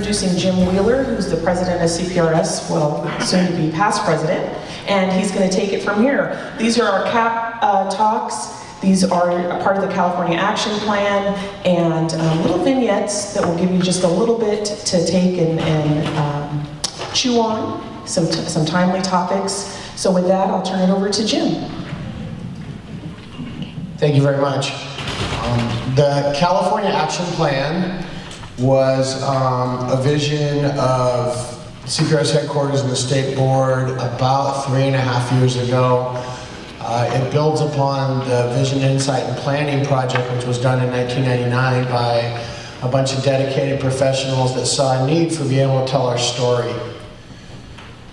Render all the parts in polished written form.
introducing Jim Wheeler, who's the president of CPRS, well, soon to be past president, and he's going to take it from here. These are our CAP talks. These are a part of the California Action Plan, and little vignettes that will give you just a little bit to take and chew on, some timely topics. So with that, I'll turn it over to Jim. Thank you very much. The California Action Plan was a vision of CPRS headquarters and the state board about 3.5 years ago. It builds upon the Vision, Insight, and Planning project, which was done in 1999 by a bunch of dedicated professionals that saw a need for being able to tell our story.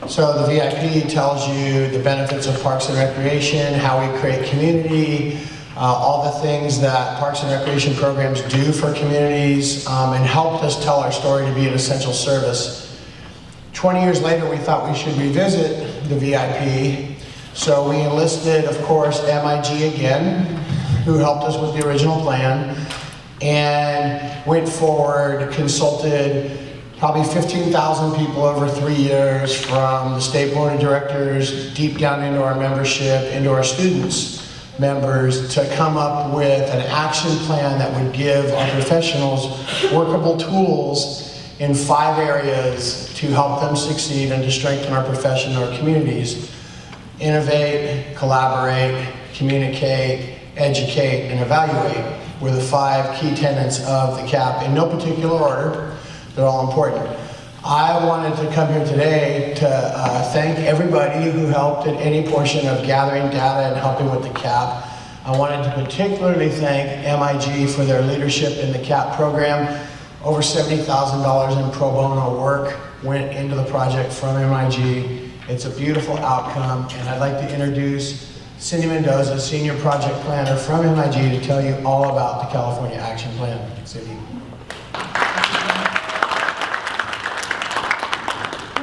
So the VIP tells you the benefits of Parks and Recreation, how we create community, all the things that Parks and Recreation programs do for communities, and helped us tell our story to be an essential service. 20 years later, we thought we should revisit the VIP. So we enlisted, of course, MIG again, who helped us with the original plan, and went forward, consulted probably 15,000 people over 3 years, from the state board of directors, deep down into our membership, into our students, members, to come up with an action plan that would give our professionals workable tools in 5 areas to help them succeed and to strengthen our profession and our communities. Innovate, collaborate, communicate, educate, and evaluate were the 5 key tenets of the CAP, in no particular order. They're all important. I wanted to come here today to thank everybody who helped in any portion of gathering data and helping with the CAP. I wanted to particularly thank MIG for their leadership in the CAP program. Over $70,000 in pro bono work went into the project from MIG. It's a beautiful outcome, and I'd like to introduce Cindy Mendoza, Senior Project Planner from MIG, to tell you all about the California Action Plan. Cindy.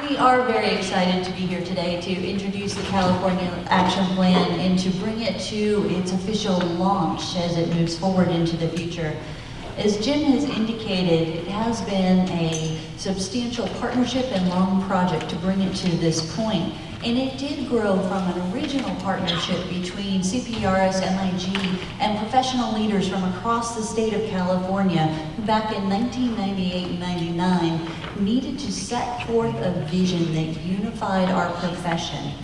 We are very excited to be here today to introduce the California Action Plan and to bring it to its official launch as it moves forward into the future. As Jim has indicated, it has been a substantial partnership and long project to bring it to this point. And it did grow from an original partnership between CPRS, MIG, and professional leaders from across the state of California, who back in 1998 and 99 needed to set forth a vision that unified our profession.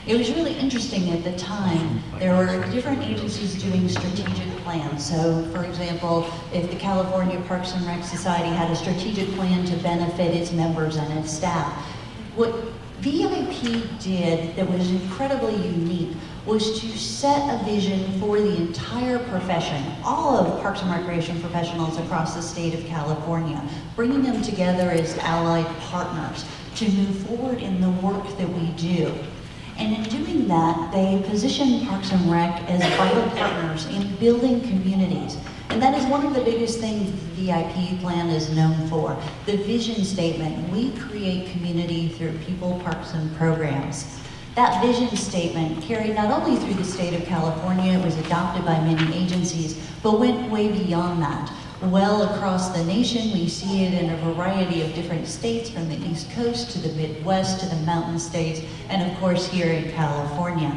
It was really interesting at the time. There were different agencies doing strategic plans. So, for example, if the California Parks and Rec Society had a strategic plan to benefit its members and its staff, what VIP did that was incredibly unique was to set a vision for the entire profession, all of Parks and Recreation professionals across the state of California, bringing them together as allied partners to move forward in the work that we do. And in doing that, they position Parks and Rec as vital partners in building communities. And that is one of the biggest things the VIP plan is known for. The vision statement: we create community through people, parks, and programs. That vision statement carried not only through the state of California, it was adopted by many agencies, but went way beyond that. Well across the nation, we see it in a variety of different states, from the East Coast to the Midwest to the mountain states, and of course here in California.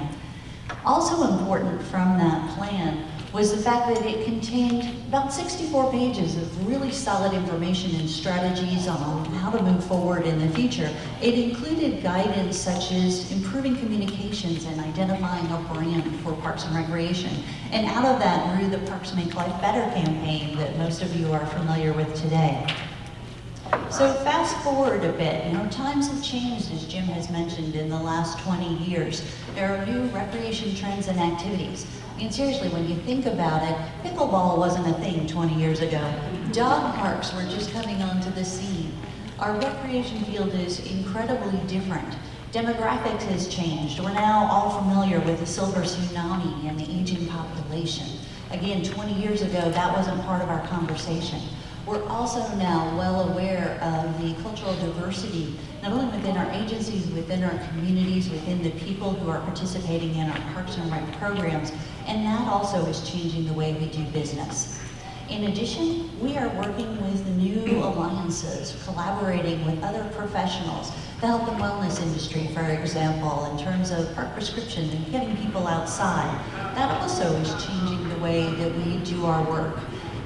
Also important from that plan was the fact that it contained about 64 pages of really solid information and strategies on how to move forward in the future. It included guidance such as improving communications and identifying a brand for Parks and Recreation. And out of that grew the Parks Make Life Better campaign that most of you are familiar with today. So fast forward a bit, times have changed, as Jim has mentioned, in the last 20 years. There are new recreation trends and activities. I mean, seriously, when you think about it, pickleball wasn't a thing 20 years ago. Dog parks were just coming onto the scene. Our recreation field is incredibly different. Demographics has changed. We're now all familiar with the silver tsunami and the aging population. Again, 20 years ago, that wasn't part of our conversation. We're also now well aware of the cultural diversity, not only within our agencies, within our communities, within the people who are participating in our Parks and Rec programs, and that also is changing the way we do business. In addition, we are working with new alliances, collaborating with other professionals, the health and wellness industry, for example, in terms of park prescription and getting people outside. That also is changing the way that we do our work.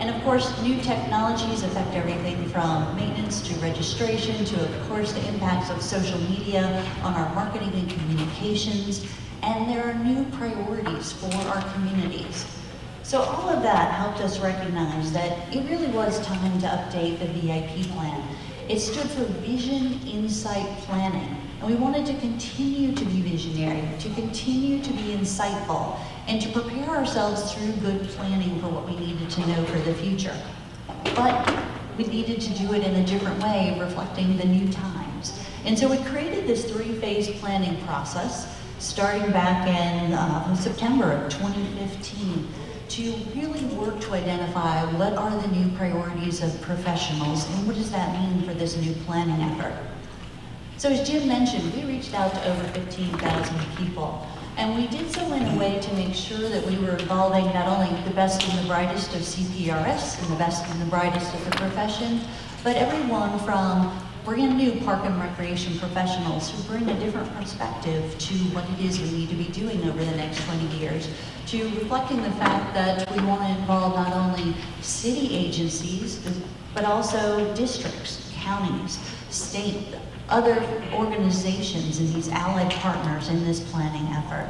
And of course, new technologies affect everything from maintenance to registration to, of course, the impacts of social media on our marketing and communications. And there are new priorities for our communities. So all of that helped us recognize that it really was time to update the VIP plan. It stood for Vision, Insight, Planning. And we wanted to continue to be visionary, to continue to be insightful, and to prepare ourselves through good planning for what we needed to know for the future. But we needed to do it in a different way, reflecting the new times. And so we created this three-phase planning process, starting back in September of 2015, to really work to identify what are the new priorities of professionals and what does that mean for this new planning effort. So as Jim mentioned, we reached out to over 15,000 people, and we did so in a way to make sure that we were involving not only the best and the brightest of CPRS and the best and the brightest of the profession, but everyone from brand new park and recreation professionals who bring a different perspective to what it is we need to be doing over the next 20 years, to reflecting the fact that we want to involve not only city agencies, but also districts, counties, state, other organizations and these allied partners in this planning effort.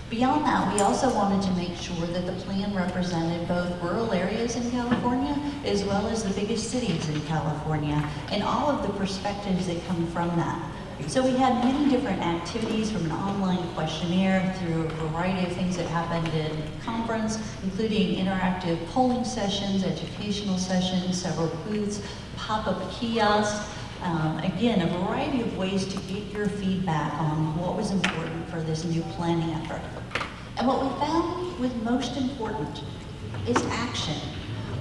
Beyond that, we also wanted to make sure that the plan represented both rural areas in California as well as the biggest cities in California and all of the perspectives that come from that. So we had many different activities, from an online questionnaire through a variety of things that happened in conference, including interactive polling sessions, educational sessions, several booths, pop-up kiosks. Again, a variety of ways to get your feedback on what was important for this new planning effort. And what we found was most important is action.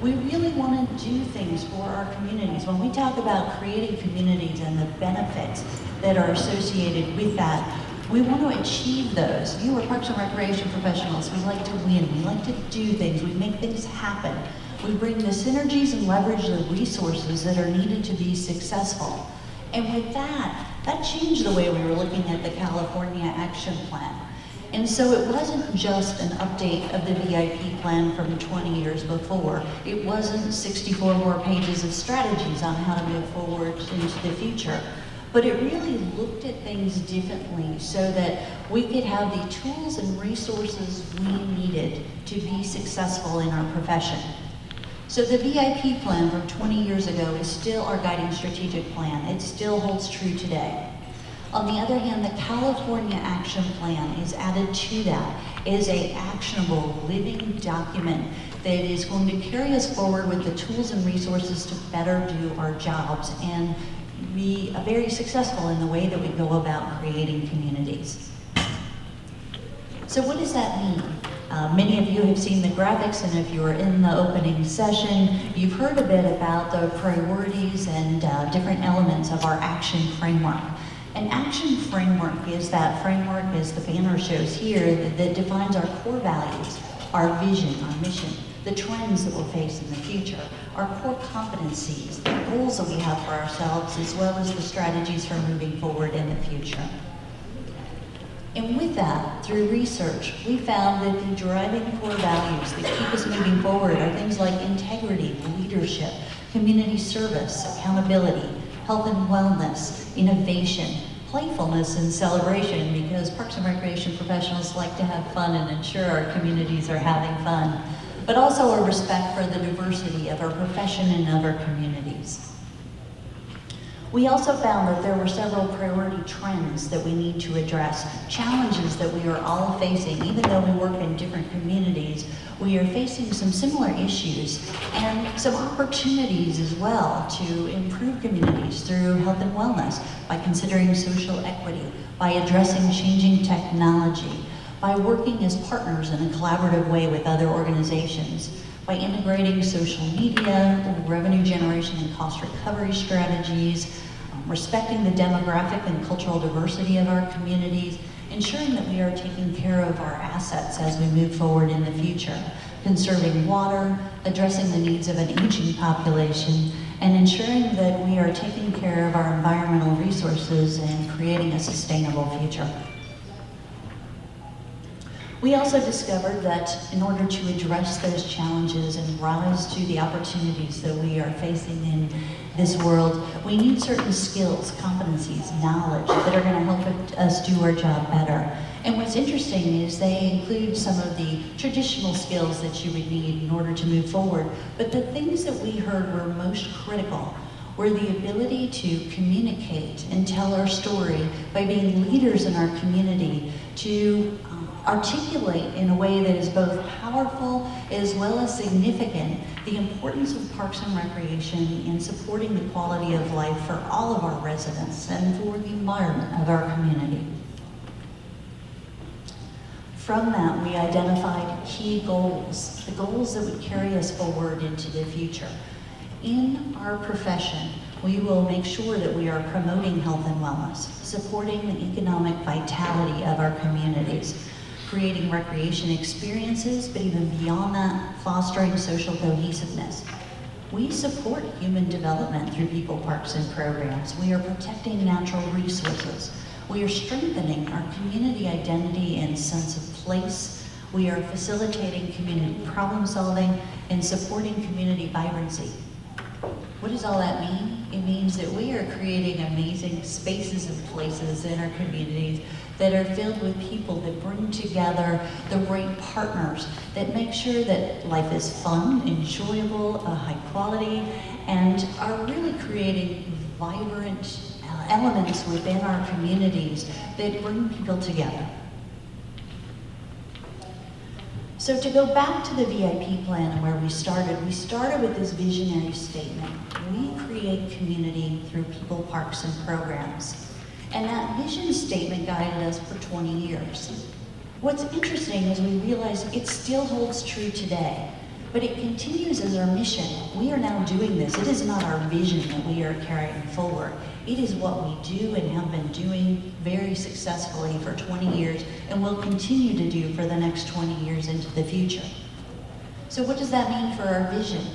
We really want to do things for our communities. When we talk about creating communities and the benefits that are associated with that, we want to achieve those. You are Parks and Recreation professionals. We like to win. We like to do things. We make things happen. We bring the synergies and leverage the resources that are needed to be successful. And with that changed the way we were looking at the California Action Plan. And so it wasn't just an update of the VIP plan from 20 years before. It wasn't 64 more pages of strategies on how to move forward into the future. But it really looked at things differently so that we could have the tools and resources we needed to be successful in our profession. So the VIP plan from 20 years ago is still our guiding strategic plan. It still holds true today. On the other hand, the California Action Plan is added to that. It is an actionable, living document that is going to carry us forward with the tools and resources to better do our jobs and be very successful in the way that we go about creating communities. So what does that mean? Many of you have seen the graphics, and if you were in the opening session, you've heard a bit about the priorities and different elements of our action framework. An action framework is that framework, as the banner shows here, that defines our core values, our vision, our mission, the trends that we'll face in the future, our core competencies, the goals that we have for ourselves, as well as the strategies for moving forward in the future. And with that, through research, we found that the driving core values that keep us moving forward are things like integrity, leadership, community service, accountability, health and wellness, innovation, playfulness and celebration, because Parks and Recreation professionals like to have fun and ensure our communities are having fun, but also a respect for the diversity of our profession and of our communities. We also found that there were several priority trends that we need to address, challenges that we are all facing. Even though we work in different communities, we are facing some similar issues and some opportunities as well to improve communities through health and wellness, by considering social equity, by addressing changing technology, by working as partners in a collaborative way with other organizations, by integrating social media, revenue generation and cost recovery strategies, respecting the demographic and cultural diversity of our communities, ensuring that we are taking care of our assets as we move forward in the future. conserving water, addressing the needs of an aging population, and ensuring that we are taking care of our environmental resources and creating a sustainable future. We also discovered that in order to address those challenges and rise to the opportunities that we are facing in this world, we need certain skills, competencies, knowledge that are going to help us do our job better. And what's interesting is they include some of the traditional skills that you would need in order to move forward. But the things that we heard were most critical were the ability to communicate and tell our story by being leaders in our community, to articulate in a way that is both powerful as well as significant the importance of parks and recreation in supporting the quality of life for all of our residents and for the environment of our community. From that, we identified key goals, the goals that would carry us forward into the future. In our profession, we will make sure that we are promoting health and wellness, supporting the economic vitality of our communities, creating recreation experiences, but even beyond that, fostering social cohesiveness. We support human development through people, parks, and programs. We are protecting natural resources. We are strengthening our community identity and sense of place. We are facilitating community problem solving and supporting community vibrancy. What does all that mean? It means that we are creating amazing spaces and places in our communities that are filled with people that bring together the right partners, that make sure that life is fun, enjoyable, high quality, and are really creating vibrant elements within our communities that bring people together. So to go back to the VIP plan and where we started with this visionary statement. We create community through people, parks, and programs. And that vision statement guided us for 20 years. What's interesting is we realize it still holds true today, but it continues as our mission. We are now doing this. It is not our vision that we are carrying forward. It is what we do and have been doing very successfully for 20 years and will continue to do for the next 20 years into the future. So what does that mean for our vision?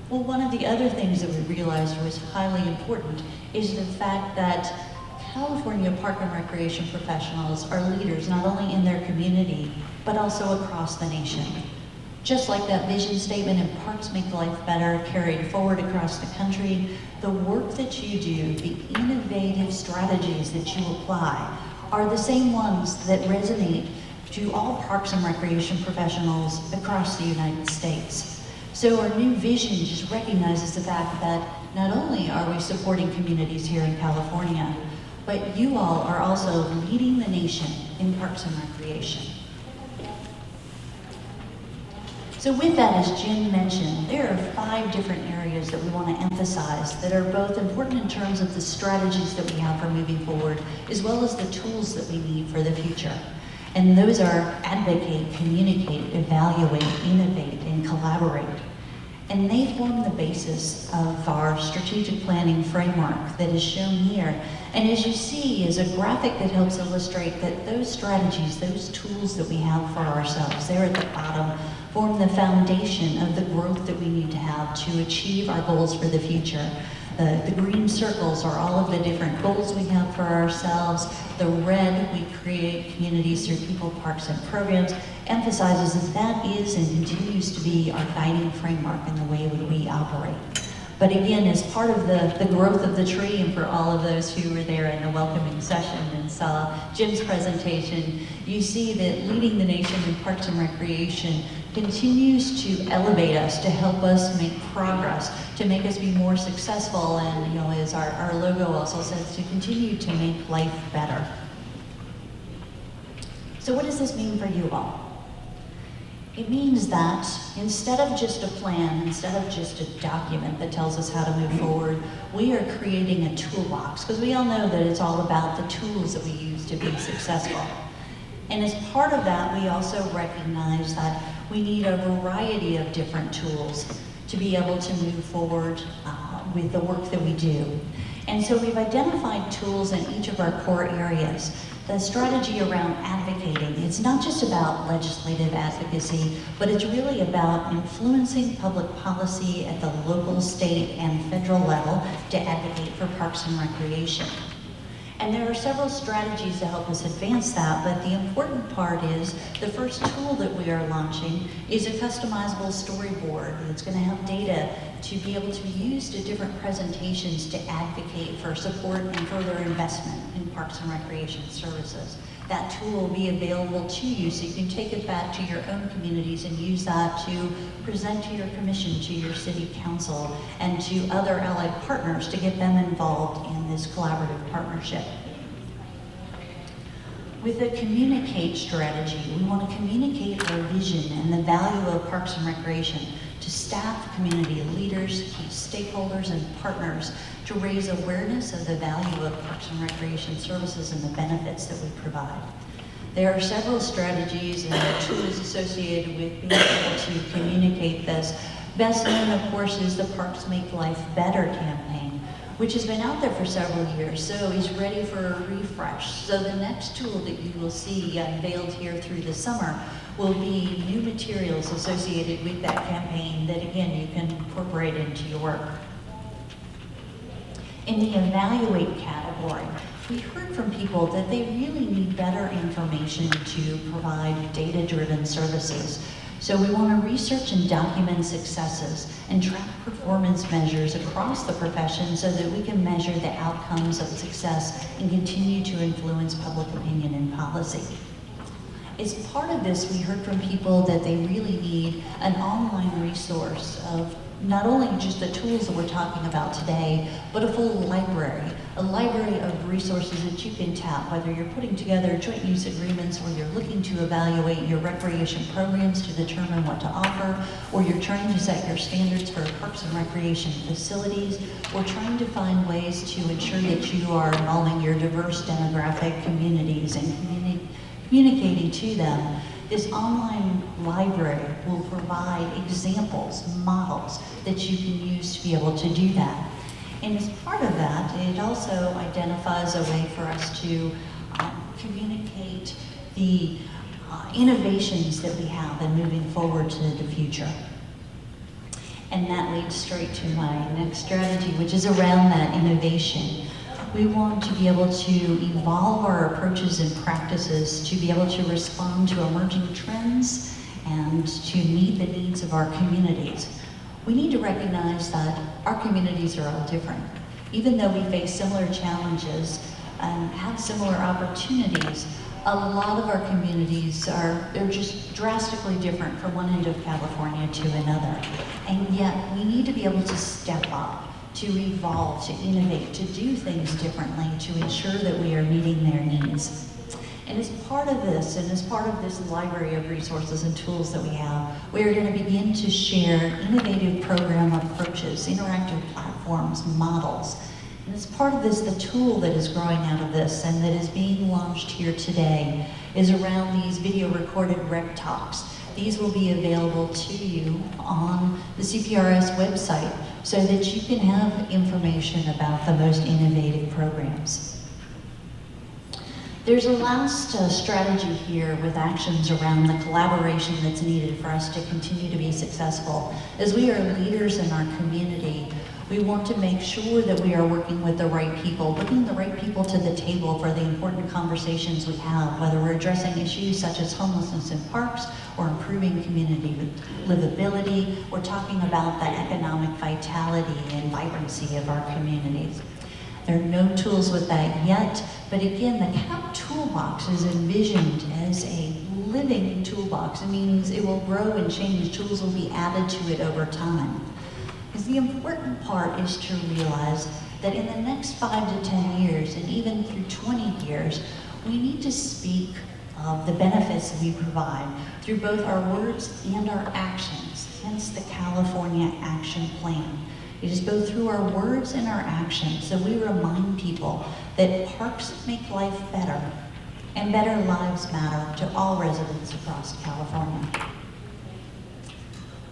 Well, one of the other things that we realized was highly important is the fact that California park and recreation professionals are leaders not only in their community, but also across the nation. Just like that vision statement in Parks Make Life Better carried forward across the country, the work that you do, the innovative strategies that you apply are the same ones that resonate to all parks and recreation professionals across the United States. So our new vision just recognizes the fact that not only are we supporting communities here in California, but you all are also leading the nation in parks and recreation. So with that, as Jim mentioned, there are 5 different areas that we want to emphasize that are both important in terms of the strategies that we have for moving forward, as well as the tools that we need for the future. And those are advocate, communicate, evaluate, innovate, and collaborate. And they form the basis of our strategic planning framework that is shown here. And as you see, is a graphic that helps illustrate that those strategies, those tools that we have for ourselves, there at the bottom, form the foundation of the growth that we need to have to achieve our goals for the future. The green circles are all of the different goals we have for ourselves. The red, we create communities through people, parks, and programs, emphasizes that that is and continues to be our guiding framework in the way that we operate. But again, as part of the growth of the tree, and for all of those who were there in the welcoming session and saw Jim's presentation, you see that leading the nation in parks and recreation continues to elevate us, to help us make progress, to make us be more successful, and as our logo also says, to continue to make life better. So what does this mean for you all? It means that instead of just a plan, instead of just a document that tells us how to move forward, we are creating a toolbox, because we all know that it's all about the tools that we use to be successful. And as part of that, we also recognize that we need a variety of different tools to be able to move forward with the work that we do. And so we've identified tools in each of our core areas the strategy around advocating. It's not just about legislative advocacy, but it's really about influencing public policy at the local, state, and federal level to advocate for parks and recreation. And there are several strategies to help us advance that, but the important part is the first tool that we are launching is a customizable storyboard. It's going to have data to be able to be used at different presentations to advocate for support and further investment in parks and recreation services. That tool will be available to you so you can take it back to your own communities and use that to present to your commission, to your city council, and to other allied partners to get them involved in this collaborative partnership. With a communicate strategy, we want to communicate our vision and the value of parks and recreation to staff, community leaders, key stakeholders, and partners to raise awareness of the value of parks and recreation services and the benefits that we provide. There are several strategies and tools associated with being able to communicate this. Best known, of course, is the Parks Make Life Better campaign, which has been out there for several years, so is ready for a refresh. So the next tool that you will see unveiled here through the summer will be new materials associated with that campaign that, again, you can incorporate into your work. In the evaluate category, we heard from people that they really need better information to provide data-driven services. So we want to research and document successes and track performance measures across the profession so that we can measure the outcomes of success and continue to influence public opinion and policy. As part of this, we heard from people that they really need an online resource of not only just the tools that we're talking about today, but a full library, a library of resources that you can tap, whether you're putting together joint use agreements or you're looking to evaluate your recreation programs to determine what to offer, or you're trying to set your standards for parks and recreation facilities, or trying to find ways to ensure that you are involving your diverse demographic communities and communicating to them. This online library will provide examples, models that you can use to be able to do that. And as part of that, it also identifies a way for us to communicate the innovations that we have and moving forward to the future. And that leads straight to my next strategy, which is around that innovation. We want to be able to evolve our approaches and practices to be able to respond to emerging trends and to meet the needs of our communities. We need to recognize that our communities are all different. Even though we face similar challenges and have similar opportunities, a lot of our communities they're just drastically different from one end of California to another. And yet we need to be able to step up, to evolve, to innovate, to do things differently, to ensure that we are meeting their needs. And as part of this, and as part of this library of resources and tools that we have, we are going to begin to share innovative program approaches, interactive platforms, models. And as part of this, the tool that is growing out of this and that is being launched here today is around these video recorded RecTalks. These will be available to you on the CPRS website so that you can have information about the most innovative programs. There's a last strategy here with actions around the collaboration that's needed for us to continue to be successful. As we are leaders in our community, we want to make sure that we are working with the right people, bringing the right people to the table for the important conversations we have, whether we're addressing issues such as homelessness in parks or improving community livability, or talking about the economic vitality and vibrancy of our communities. There are no tools with that yet, but again, the CAP toolbox is envisioned as a living toolbox. It means it will grow and change. Tools will be added to it over time. Because the important part is to realize that in the next 5 to 10 years, and even through 20 years, we need to speak of the benefits that we provide through both our words and our actions, hence the California Action Plan. It is both through our words and our actions that we remind people that parks make life better, and better lives matter to all residents across California.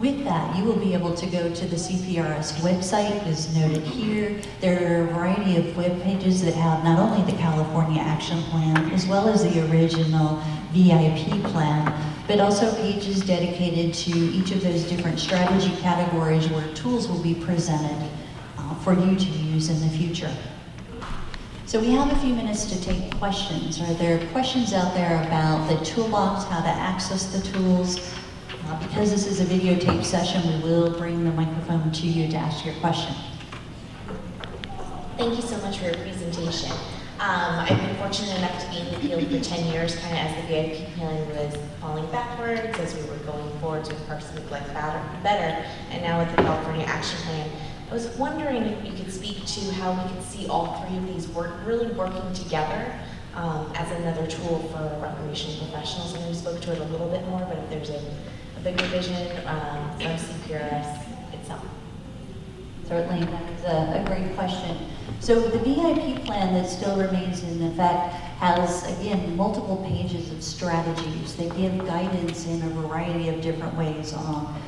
With that, you will be able to go to the CPRS website, as noted here. There are a variety of web pages that have not only the California Action Plan, as well as the original VIP plan, but also pages dedicated to each of those different strategy categories where tools will be presented for you to use in the future. So we have a few minutes to take questions. Are there questions out there about the toolbox, how to access the tools? Because this is a videotape session, we will bring the microphone to you to ask your question. Thank you so much for your presentation. I've been fortunate enough to be in the field for 10 years, kind of as the VIP plan was falling backwards, as we were going forwards with Parks and Rec better, and now with the California Action Plan. I was wondering if you could speak to how we could see all three of these really working together as another tool for recreation professionals. And we spoke to it a little bit more, but if there's a bigger vision from CPRS itself. Certainly, that's a great question. So the VIP plan that still remains in effect has, again, multiple pages of strategies. They give guidance in a variety of different ways on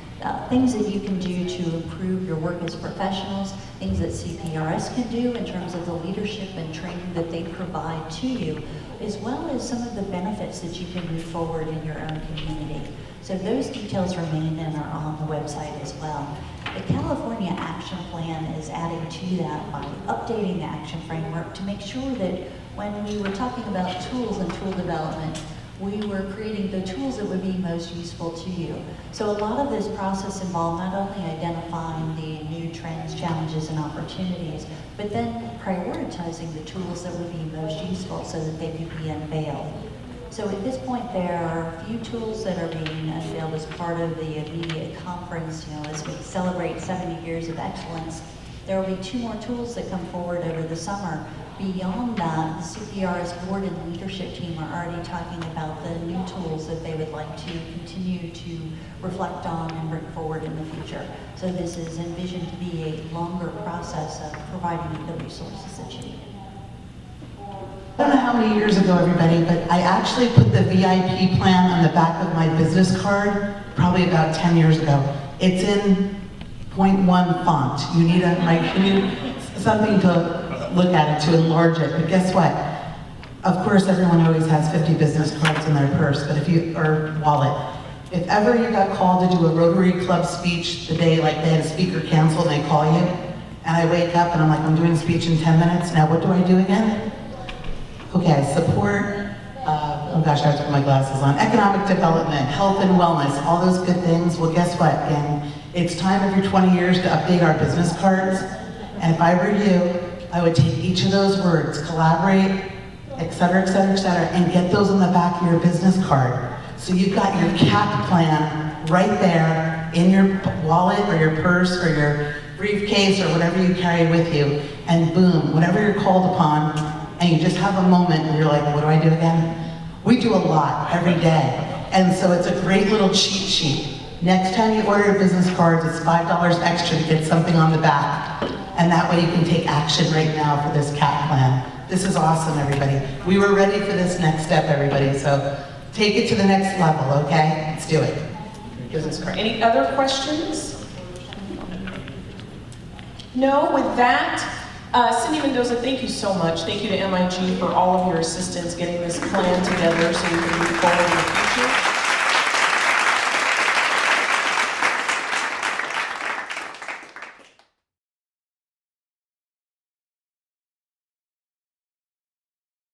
things that you can do to improve your work as professionals, things that CPRS can do in terms of the leadership and training that they provide to you, as well as some of the benefits that you can move forward in your own community. So those details remain and are on the website as well. The California Action Plan is adding to that by updating the action framework to make sure that when we were talking about tools and tool development, we were creating the tools that would be most useful to you. So a lot of this process involved not only identifying the new trends, challenges, and opportunities, but then prioritizing the tools that would be most useful so that they could be unveiled. So at this point, there are a few tools that are being unveiled as part of the immediate conference. You know, as we celebrate 70 years of excellence, there will be 2 more tools that come forward over the summer. Beyond that, the CPRS board and leadership team are already talking about the new tools that they would like to continue to reflect on and bring forward in the future. So this is envisioned to be a longer process of providing the resources that you need. I don't know how many years ago, everybody, but I actually put the VIP plan on the back of my business card probably about 10 years ago. It's in 0.1 font. You need something to look at it to enlarge it. But guess what? Of course, everyone always has 50 business cards in their purse, but or wallet. If ever you got called to do a Rotary Club speech the day like they had a speaker canceled and they call you, and I wake up and I'm like, I'm doing a speech in 10 minutes. Now what do I do again? Okay, support, oh gosh, I have to put my glasses on. Economic development, health and wellness, all those good things. Well, guess what, gang? It's time every 20 years to update our business cards. And if I were you, I would take each of those words, collaborate, et cetera, and get those on the back of your business card. So you've got your CAP plan right there in your wallet or your purse or your briefcase or whatever you carry with you. And boom, whenever you're called upon, and you just have a moment where you're like, what do I do again? We do a lot every day. And so it's a great little cheat sheet. Next time you order your business cards, it's $5 extra to get something on the back. And that way you can take action right now for this CAP plan. This is awesome, everybody. We were ready for this next step, everybody. So take it to the next level, okay? Let's do it. Business card. Any other questions? No, with that, Cindy Mendoza, thank you so much. Thank you to MIG for all of your assistance getting this plan together so we can move forward in the future.